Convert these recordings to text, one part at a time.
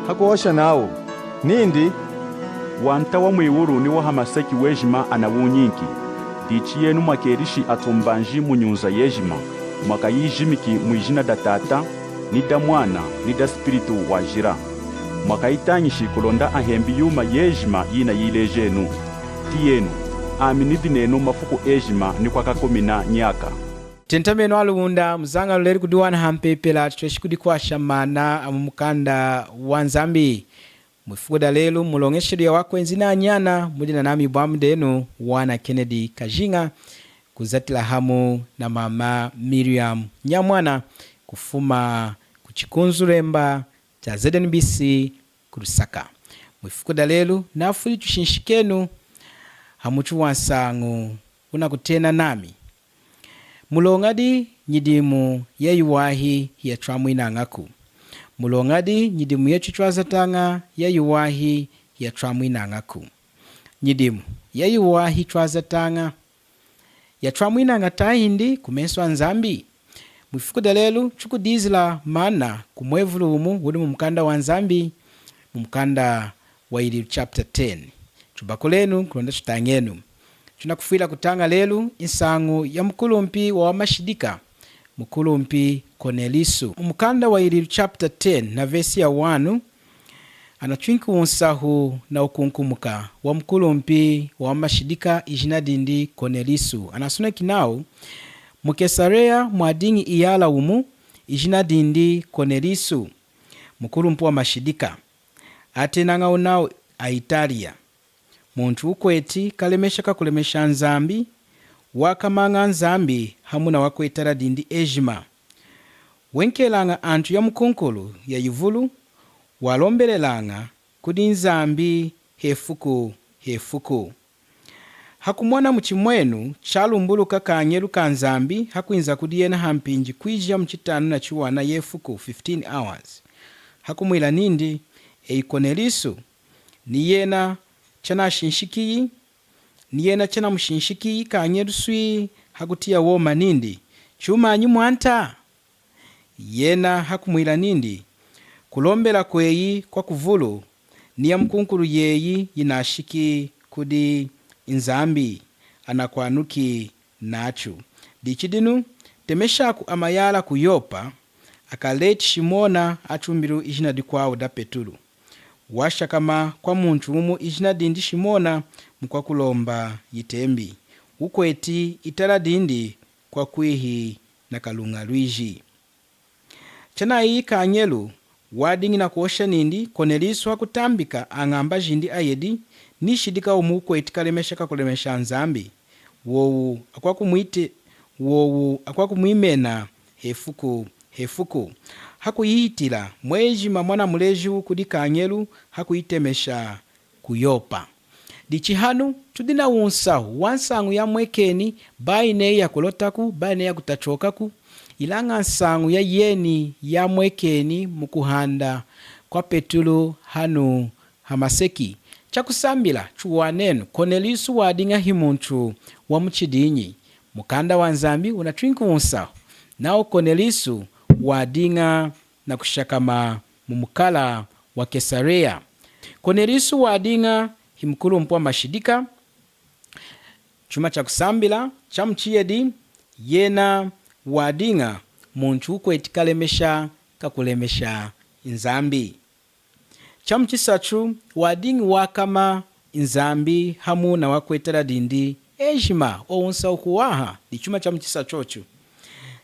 hakuosha nawo nindi wanta wa mwiwuru ni wa hamaseki wejima anawunyinki dichi yenu mwakerishi atumbanji munyunza yejima mwakayijimiki mwijina da tata ni da mwana ni da spiritu wajira mwakayitanyishi kulonda ahembi yuma yejima yina yilejenu tiyenu aminidi nenu mafuku ejima ni kwa kakomina nyaka tentameno aluunda muzanga luleri kudiwana hampepela tutweshikudi kwa shamana amumukanda wa Nzambi mwifuda lelu mulongesheria wako enzina anyana mudina nami bwamdenu wana Kennedy Kajinga kuzatila hamu na mama Miriam Nyamwana kufuma kuchikunzuremba cha ZNBC kurusaka mwifuda lelu nafuli tushinshikenu hamuchu wansangu unakutena nami mulongadi nyidimu yayuwahi ya tramwina ngaku mulongadi nyidimu yechu chwazatanga yayuwahi ya tramwina ngaku nyidimu yayuwahi chwazatanga ya tramwina ngatahindi kumenswa Nzambi mwifukuda lelu chukudizila mana kumwevulu umu uli mumukanda wa Nzambi mumukanda wa ili chapter 10 chubakulenu kulonda chutangenu tunakufila kutanga lelu insangu ya mkulumpi wa mashidika mkulumpi Cornelisu umukanda wa ili chapter 10 na verse ya 1 anachwinku unsahu na ukunkumuka wa mkulumpi wa mashidika ijina dindi Cornelisu anasuna kinao mukesarea mwadingi iyala umu ijina dindi Cornelisu mkulumpi wa mashidika atenanga unao a Italia muntu ukweti kalemesha kakulemesha Nzambi wakamanga Nzambi hamuna wakwetara dindi ejima wenkelanga antu ya mkunkulu ya yivulu walombelelanga kudi Nzambi hefuku hakumwana muchimwenu chalumbuluka kanyeru ka Nzambi hakuinza kudiyena hampinji kwijia mchitanu na chiwana yefuku 15 hours hakumwila nindi Cornelisu niyena chana shinshikiyi niyena chana mushinshikiyi kanyeruswi hakutia woma nindi chumanyi mwanta yena hakumwila nindi kulombela kweyi kwa kuvulu niya mkunkulu yeyi yinashiki kudi Nzambi anakwanuki nachu dichidinu temeshaku amayala kuyopa akaleti shimona achumbiru ijina dikwawo da Petulu washa kama kwa muntu umu ijina dindi shimona mkwa kulomba yitembi ukweti itala dindi kwa kwihi na kalunga luiji chana iyi kanyelu wadingi na kuosha nindi Cornelisu hakutambika angamba jindi ayedi nishidika umu ukweti kalemesha kakulemesha Nzambi wowu akwakumwimena hefuku hakuyitila mwejima mwana muleju kudi kanyelu hakuyitemesha kuyopa dichihanu tudina unsahu wansangu ya mwekeni baine ya kulotaku baine ya kutachokaku ilanga nsangu ya yeni ya mwekeni mukuhanda kwa Petulu hanu hamaseki chakusambila chuwanenu Cornelisu wadinga himuntu wa mchidinyi mukanda wa Nzambi unatwinku unsahu nao Cornelisu wadinga na kushakama mumukala wa Kesarea Cornelisu wadinga himkulu mpwa mashidika chuma cha kusambila cha mchiyedi yena wadinga muntu ukweti kakulemesha Nzambi cha mchisachu wadingi wakama Nzambi hamu na wakwetara dindi ejima ounsa ukuwaha di chuma cha mchisachochu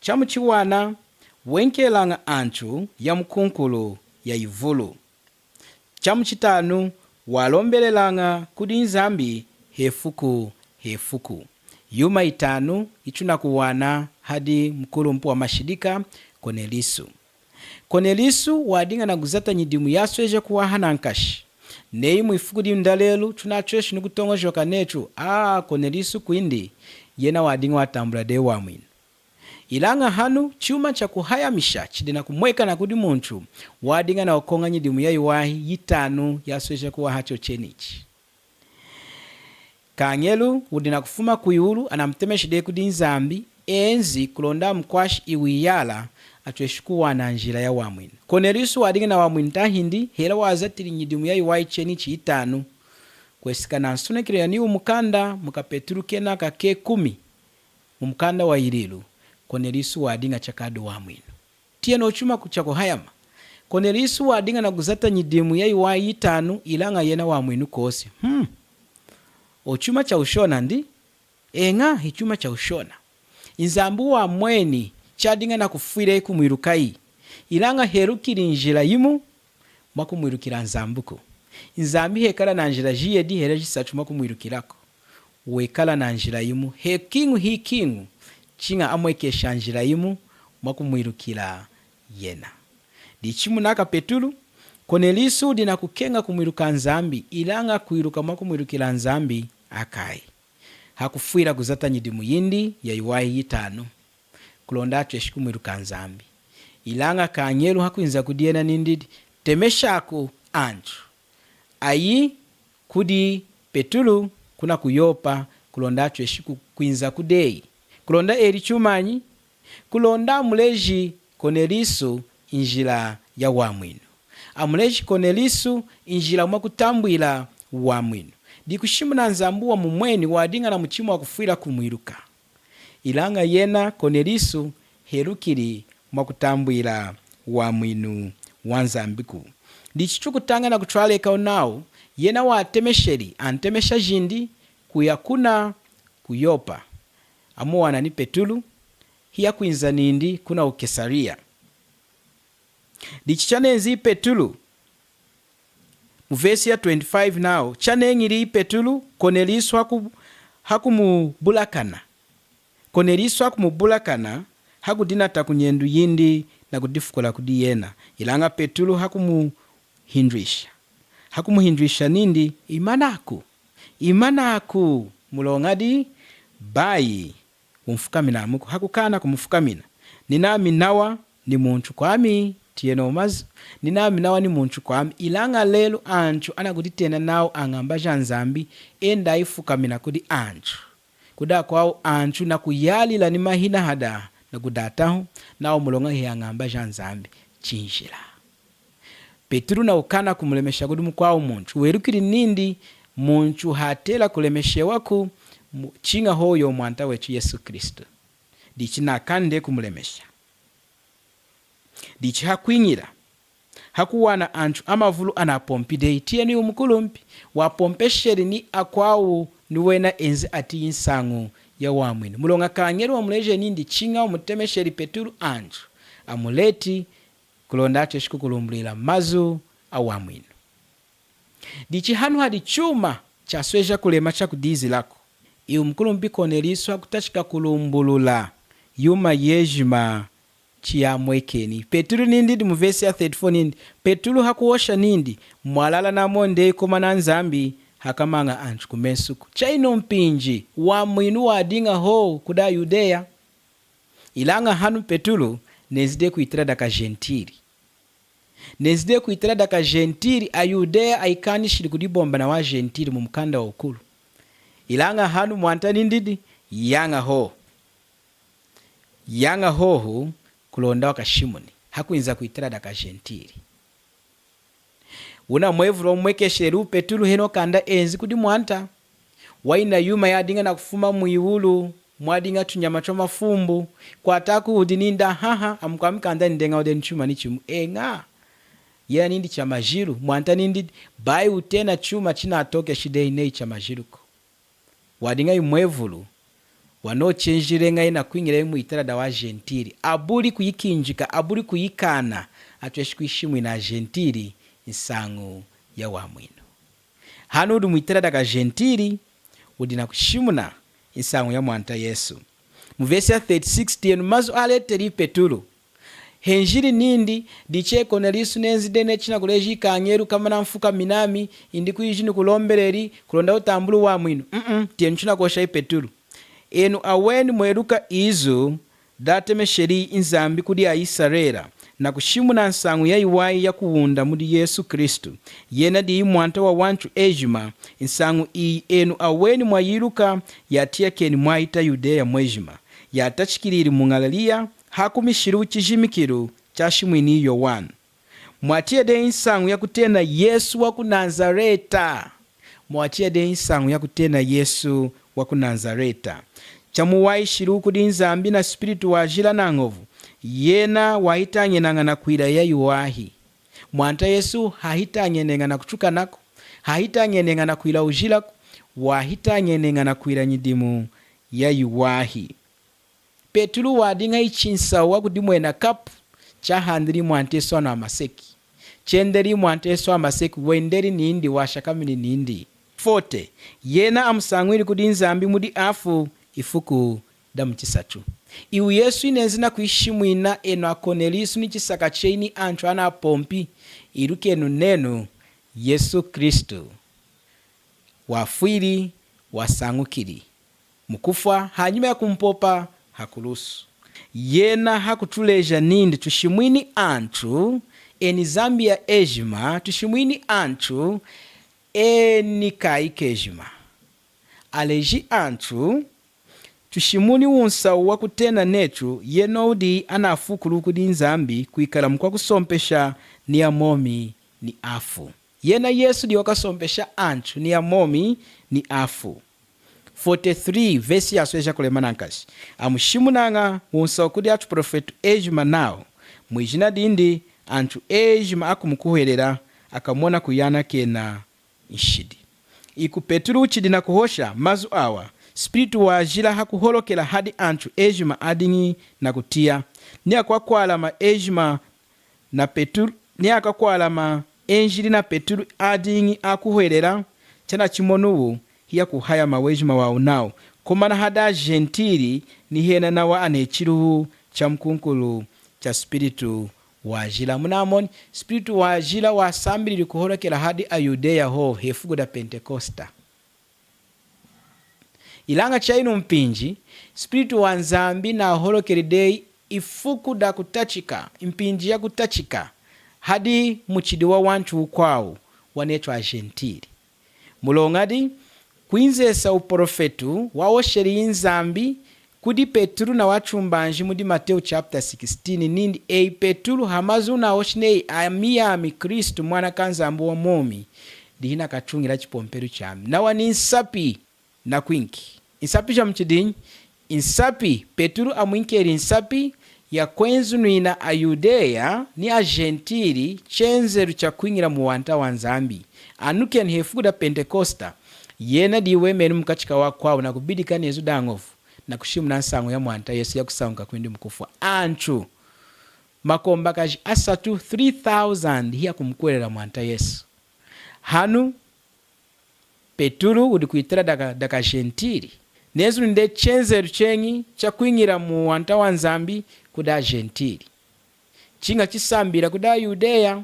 cha mchiwana wenkelanga antu ya mkunkulu ya yivulu cha mchitanu walombelelanga kudi Nzambi hefuku yuma itanu ichuna kuwana hadi mkulu mpu wa mashidika Cornelisu wadinga na guzata nyidimu yasweje kuwaha na nkashi neyi mwifuku di mdalelu tunachweshi nukutongo joka nechu Cornelisu kuindi yena wadinga watambula de wamwinu ilanga hanu chuma cha kuhayamisha chidina kumweka na kudi muntu wadinga na okonga nyidimu ya yuwahi yitanu yasweje kuwaha chochenichi kanyelu udina kufuma kuyulu anamtemeshide kudi Nzambi enzi kulonda mkwashi iwiyala atweshikuwa na njira ya wamwinu. Korneliusi wadinga na wamwinu tahindi hela wazatiri nyidimu ya iwai cheni chiitanu kwesika na nsunekiro ya niu mukanda muka Petulu kena kake 10 mumukanda wa ililu. Korneliusi wadinga chakadu wamwinu tiye no chuma kuchako hayama. Korneliusi wadinga na kuzata nyidimu ya iwai itanu ilanga yena wamwinu kosi. Ochuma cha ushona ndi enga hichuma cha ushona inzambu wa mweni chadinga na kufuire kumwirukai ilanga herukiri njira yimu makumwirukira nzambuko inzambi hekala na njira jiyedi hera jisatu makumwirukirako wekala na njira yimu hekingu hikingu chinga amwekesha njira yimu makumwirukira yena dichimu naka Petulu. Korneliusi dina kukenga kumwiruka nzambi ilanga kuiruka makumwirukira nzambi akai hakufuira kuzata nyidimu yindi ya iwai itanu kulonda atweshikumwiruka nzambi ilanga kanyelu hakuinza kudiena nindidi temeshaku antu ayi kudi Petulu kuna kuyopa kulonda atweshiku kuinza kudei kulonda eri chumanyi kulonda muleji Korneliusi injila ya wamwinu amuleji Korneliusi injila mwakutambwila wamwinu dikushimu na nzambu wa mumweni wadinga na muchimu wa kufuira kumwiruka ilanga yena Korneliusi herukiri mwakutambwila wamwinu wanzambiku dichichukutanga na kutwaleka onao yena watemesheri antemesha jindi kuyakuna kuyopa amuwana ni Petulu hiya kuinza nindi kuna ukesaria dichichanenzi Petulu muvesi ya 25 nao chanengiri Petulu Korneliusi hakumubulakana Korneliusi hakumubulakana hakudina takunyendu yindi na kudifukula kudiyena ilanga Petulu hakumuhindrisha nindi imanaku mulongadi bayi umfukamina amuko hakukana kumufukamina ninami nawa ni muntu kwami tiyeno mazu ninami nawa ni muntu kwami ilanga lelo anchu anakuditena nao angamba janzambi enda ifukamina kudi anchu kuda kwao anchu na kuyalila ni mahina hada na kudatahu nao mulonga hiyangamba janzambi chinjila. Petulu na ukana kumulemesha kudumu kwao muntu werukiri nindi muntu hatela kulemeshewaku chinga hoyo mwanta wechu Yesu Kristo dichina kande kumulemesha dichi hakwinyira hakuwana anchu amavulu anapompide itiye ni umukulumpi wapompesheri ni akwawu niwena enzi ati insangu ya wamwinu mulonga kanyero wamuleje nindi chinga umutemesheri Petulu anchu amuleti kulonda atweshiku kulumbulila mazu awamwinu dichi hanu hadi chuma chasweja kulema cha kudizi lako iu mkulumbi Korneliusi hakutashika kulumbulula yuma yejima chia mwekeni Petulu nindi muvesi ya 34 nindi Petulu hakuosha nindi mwalala na monde komana nzambi hakamanga anchu kumensuku chaino mpinji wamwinu wadinga ho kuda Yudea ilanga hanu Petulu nezide kuitira daka gentili a Yudea aikanishiri kudibomba na wa gentili mumukanda wa ukulu ilanga hanu mwanta nindidi yanga hoho kulonda wakashimoni hakuinza kuitira daka gentili una mwevuro mwekesheru Petulu heno kanda enzi kudi mwanta waina yuma yadinga na kufuma muiwulu mwadinga tunyama cho mafumbu kwa taku udininda haha amukamikanda ndenga ode nchuma ni chumu enga yena nindi cha majiru mwanta nindi bai utena chuma china atoke shidei nei cha majiruko wadinga imwevulu wano chenjirenga ina kuingira imu itara da wa gentili abuli kuyikinjika abuli kuyikana atweshikuishimu ina gentili insangu ya wamwino hanu udu muitara daga gentili udina kushimuna insangu ya mwanta Yesu muvesi ya 36 tiyenu mazu aleteri Petulu henjiri nindi diche Korneliusi nenzidene china kuleji kanyeru kama na mfuka minami indi kuijini kulombeleri kulonda utambulu wamwino tiyenu china kosha Petulu enu aweni mweruka izu datemesheri inzambi kudi aisarera na kushimu na nsangu ya iwai ya kuwunda mudi Yesu Kristo yena di mwanta wa wanchu ejima nsangu enu aweni mwayiruka yatia keni mwaita Yudea mwejima yatachikiriri mungalalia hakumishiru chijimikiru cha shimwini Yohana. Mwachie de insangu ya kutena Yesu wa ku Nazareta. Mwachie de insangu ya kutena Yesu wa ku Nazareta. Chamuwai shiru kudi nzambi na spiritu wajila na ngovu. Yena wahitanye nangana kuila ya yuwahi. Mwanta Yesu hahitanye nengana kuchuka nako. Hahitanye nengana kuila ujilako. Wahitanye nengana kuila nyidimu ya yuwahi. Petulu wadinga ichinsa wakudimwena kapu. Chahandiri mwanteso na amaseki. Chenderi mwanteso amaseki wenderi nindi washakamini nindi. 40. Yena amusangwiri kudi nzambi mudi afu ifuku damu chisatu. Iwu Yesu inenzina kuishimwina eno akonelisu ni chisaka cheini ancho ana pompi. Iruke enu nenu Yesu Kristo. Wafwiri wasangukiri. Mukufwa hanyuma ya kumpopa hakulusu. Yena hakutuleja nindi tushimwini anchu eni zambi ya ejima tushimwini anchu eni kaike ejima. Aleji anchu tushimuni unsa wakutena netu yenodi anafukulu kudi nzambi kuikala mkwa kusompesha ni amomi ni afu. Yena Yesu di wakasompesha anchu ni amomi ni afu. 43 verse ya sueja kule manankasi. Amushimu nanga unsa wakudi atu profetu ejima nao. Mwijina dindi anchu ejima akumukuhelera akamona kuyana kena nshidi. Iku Petulu uchidi na kuhosha mazu awa. Spiritu wajila hakuholokela hadi anchu ejima adingi na kutia. Ni akwakwalama ejima na Petulu. Ni akwakwalama enjili na Petulu adingi akuhelera. Chana chimonuwu hiya kuhaya mawejima wa unao. Kumana hada gentili ni hena na wa anechiruhu cha mkunkulu cha spiritu wajila. Munamoni spiritu wajila wa sambili kuholokela hadi ayudeya ho hefugu da Pentekosta. Ilanga chainu mpinji, spiritu wa nzambi na holokelidei ifuku da kutachika, mpinji ya kutachika, hadi muchidi wa wanchu ukwao, wanetwa gentili. Mulongadi, kuinzesa uprofetu, waosheri nzambi, kudi Petulu na wachumbanji mudi Mateo chapter 16, nindi Petulu hamazu na oshnei amiyami Kristu mwana kanzambu wa momi, dihina kachungira chipomperu chami. Na wani nsapi na kwinki. Insapi cha mchidinyi, insapi Petulu amwinkeri insapi ya kwenzu nuina ayudeya ni agentili chenzeru cha kwingira muwanta wanzambi. Anuke ni hefuku da Pentekosta, yena diwe menu mkachika wakwao na kubidika ni yezu dangofu na kushimu na nsangu ya muwanta Yesu ya kusaunga kwindi mkufu. Anchu makomba kaji asatu 3,000 hiya kumkwelera muwanta Yesu. Hanu Petulu udikuitira daka gentili. Nezu nde chenzeru chengi cha kuingira muwanta wanzambi kuda gentili. Chinga chisambira kuda Yudeya,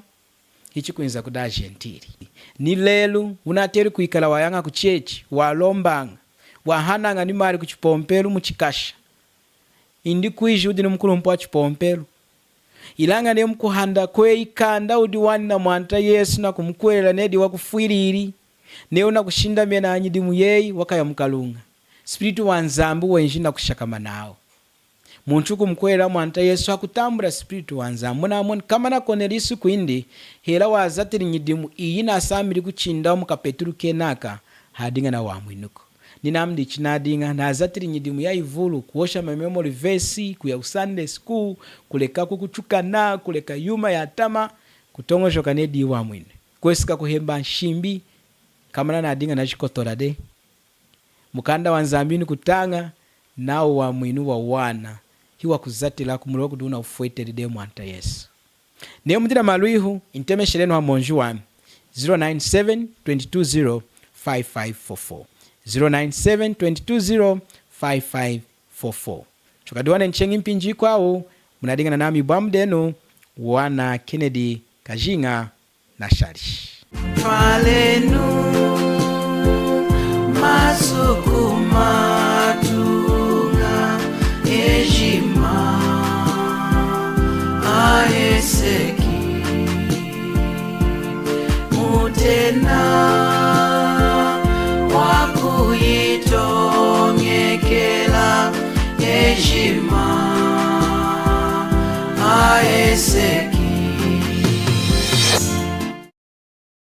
hichi kuinza kuda gentili. Ni lelu unateri kuikala wayanga kuchechi, walombanga, wahananga ni mari kuchipompelu muchikasha. Indi kuiji udi ni mkulu mpuwa chipompelu. Ilanga ni mkuhanda kwe ikanda udi wani na muwanta Yesu na kumkwela nedi wakufuiriri. Neo na kushinda miena anyidimu yeyi wakaya mkalunga. Spiritu wanzambu wenji na kushakama nao. Munchuku mkwela muwanta Yesu hakutambura spiritu wanzambu. Munamoni kama na Konelisu kuindi hela wazatiri nyidimu iyi na asamiri kuchinda muka Petulu kenaka hadinga na wamwinuko. Ninamdi chinadinga na azatiri nyidimu ya ivulu kuosha memory verse kuya Sunday school kuleka kukuchuka na kuleka yuma ya tama kutongo shoka nedi wamwine. Kwesika kuhemba nshimbi kama na adinga na chikotora de. Mukanda wanzambini kutanga na wa mwinu wa wana. Hiwa kuzatila kumuloku duna ufueteri de muwanta Yesu. Neo mdina maluihu inteme shereno wa monju wami 097-220-5544 097-220-5544. Chukadiwane nchengi mpinji kwao munadinga na nami bwamdenu wana Kennedy Kajinga na Sharish. Falenu masukumatunga ejima aeseki mutena